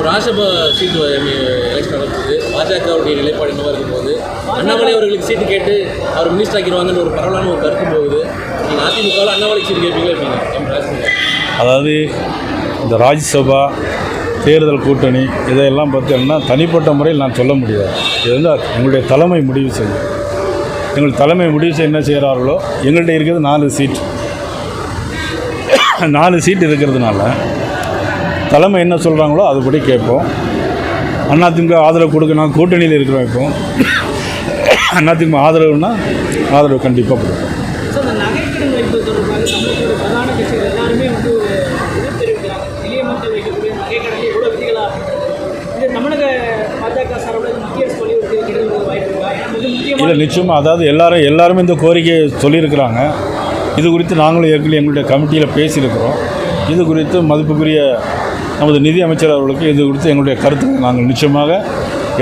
இப்போ ராஜ்யசபா சீட்டு எலெக்ஷன் நடக்குது. பாஜகவுடைய நிலைப்பாடு என்னவாக இருக்கும்போது அண்ணாமலை அவர்களுக்கு சீட்டு கேட்டு அவர் மினிஸ்டர் ஆக்கிடுவாங்கன்னு ஒரு பரவலான ஒரு கருத்து போகுது. நீங்கள் அதிமுகவில் அண்ணாமலை சீட்டு கேட்பீங்களா இருப்பீங்க? அதாவது இந்த ராஜ்யசபா தேர்தல் கூட்டணி இதையெல்லாம் பார்த்தீங்கன்னா தனிப்பட்ட முறையில் நான் சொல்ல முடியாது. இது வந்து எங்களுடைய தலைமை முடிவு செய்யும். எங்கள் தலைமை முடிவு செய்ய என்ன செய்கிறார்களோ, எங்கள்கிட்ட இருக்கிறது 4 சீட். 4 சீட் இருக்கிறதுனால தலைமை என்ன சொல்கிறாங்களோ அதுபடி கேட்போம். அதிமுக ஆதரவு கொடுக்கணும், கூட்டணியில் இருக்கிறோம். இப்போ அதிமுக ஆதரவுன்னா ஆதரவு கண்டிப்பாக கொடுப்போம். இல்லை, நிச்சயமாக. அதாவது எல்லாருமே இந்த கோரிக்கையை சொல்லியிருக்கிறாங்க. இது குறித்து நாங்களும் ஏற்கனவே எங்களுடைய கமிட்டியில் பேசியிருக்கிறோம். இது குறித்து மதிப்புக்குரிய நமது நிதி அமைச்சர் அவர்களுக்கு இது குறித்து எங்களுடைய கருத்துக்களை நாங்கள் நிச்சயமாக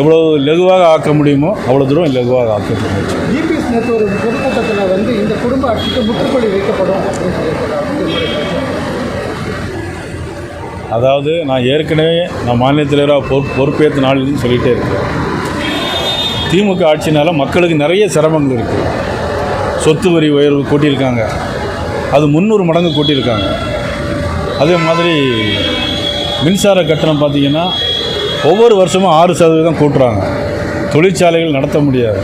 எவ்வளோ லகுவாக ஆக்க முடியுமோ அவ்வளோ தூரம் லகுவாக ஆக்க முடியும். ஜிபிஎஸ் நேற்று ஒரு பொதுக்கூட்டத்தில் வந்து இந்த குடும்ப ஆட்சிக்கு முற்றுப்புள்ளி வைக்கப்படும். அதாவது நான் ஏற்கனவே மாநில தலைவராக பொறுப்பேற்ற நாளிலிருந்து சொல்லிகிட்டே இருக்கேன். திமுக ஆட்சினால் மக்களுக்கு நிறைய சிரமங்கள் இருக்குது. சொத்து வரி உயர்வு கூட்டியிருக்காங்க, அது 300 மடங்கு கூட்டியிருக்காங்க. அதே மாதிரி மின்சார கட்டணம் பார்த்திங்கன்னா ஒவ்வொரு வருஷமும் 6% கூட்டுறாங்க. தொழிற்சாலைகள் நடத்த முடியாது,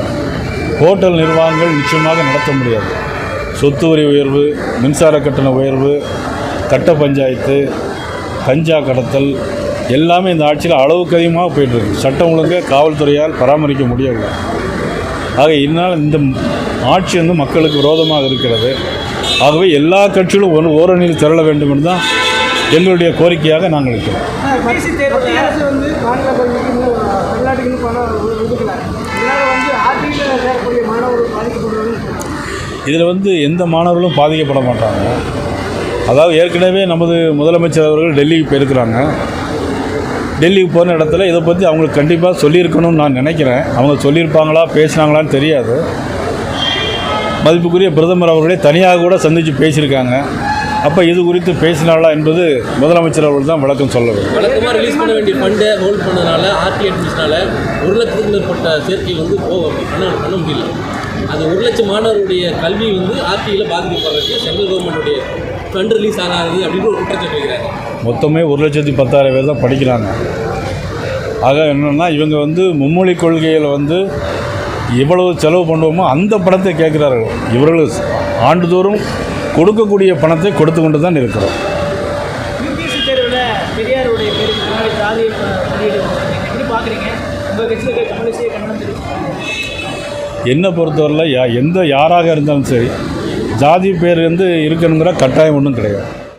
ஹோட்டல் நிர்வாகங்கள் நிச்சயமாக நடத்த முடியாது. சொத்து வரி உயர்வு, மின்சார கட்டண உயர்வு, கட்ட பஞ்சாயத்து, கஞ்சா கடத்தல் எல்லாமே இந்த ஆட்சியில் அளவுக்கு அதிகமாக போய்ட்டுருக்கு. சட்டம் ஒழுங்கை காவல்துறையால் பராமரிக்க முடியவில்லை. ஆக இதனால் இந்த ஆட்சி வந்து மக்களுக்கு விரோதமாக இருக்கிறது. ஆகவே எல்லா கட்சிகளும் ஓரணியில் திரள வேண்டும் என்று தான் எங்களுடைய கோரிக்கையாக நாங்கள் இருக்கிறோம். இதில் வந்து எந்த மாணவர்களும் பாதிக்கப்பட மாட்டாங்க. அதாவது ஏற்கனவே நமது முதலமைச்சர் அவர்கள் டெல்லிக்கு போயிருக்கிறாங்க. டெல்லிக்கு போன இடத்துல இதை பற்றி அவங்களுக்கு கண்டிப்பாக சொல்லியிருக்கணும்னு நான் நினைக்கிறேன். அவங்க சொல்லியிருப்பாங்களா, பேசினாங்களான்னு தெரியாது. மதிப்புக்குரிய பிரதமர் அவர்களே தனியாக கூட சந்தித்து பேசியிருக்காங்க. அப்போ இது குறித்து பேசினாங்களா என்பது முதலமைச்சர் அவர்கள் தான் விளக்கம் சொல்ல வேண்டும். வழக்கமாக ரிலீஸ் பண்ண வேண்டிய ஃபண்டை ஹோல்ட் பண்ணதுனால ஆர்டி அட்மிஷனால் 1 லட்சத்துக்கு மேற்பட்ட சேர்க்கை வந்து பண்ண முடியல. அது 1 லட்சம் மாணவருடைய கல்வி வந்து ஆர்டியில் பாதிக்கப்படுறதுக்கு சென்ட்ரல் கவர்மெண்ட்டுடைய ஃபண்ட் ரிலீஸ் ஆகாது அப்படின்னு ஒரு குற்றச்சாட்டு வைக்கிறாங்க. மொத்தமே 1,10,000 பேர் தான் படிக்கிறாங்க. ஆக என்னென்னா இவங்க வந்து மும்மொழி கொள்கையில் வந்து எவ்வளவு செலவு பண்ணுவோமோ அந்த பணத்தை கேட்குறார்கள். இவர்கள் ஆண்டுதோறும் கொடுக்கக்கூடிய பணத்தை கொடுத்து கொண்டு தான் இருக்கிறோம். என்னை பொறுத்தவரையில் யாராக இருந்தாலும் சரி, ஜாதி பேர் வந்து இருக்கணுங்கிற கட்டாயம் ஒன்றும் கிடையாது.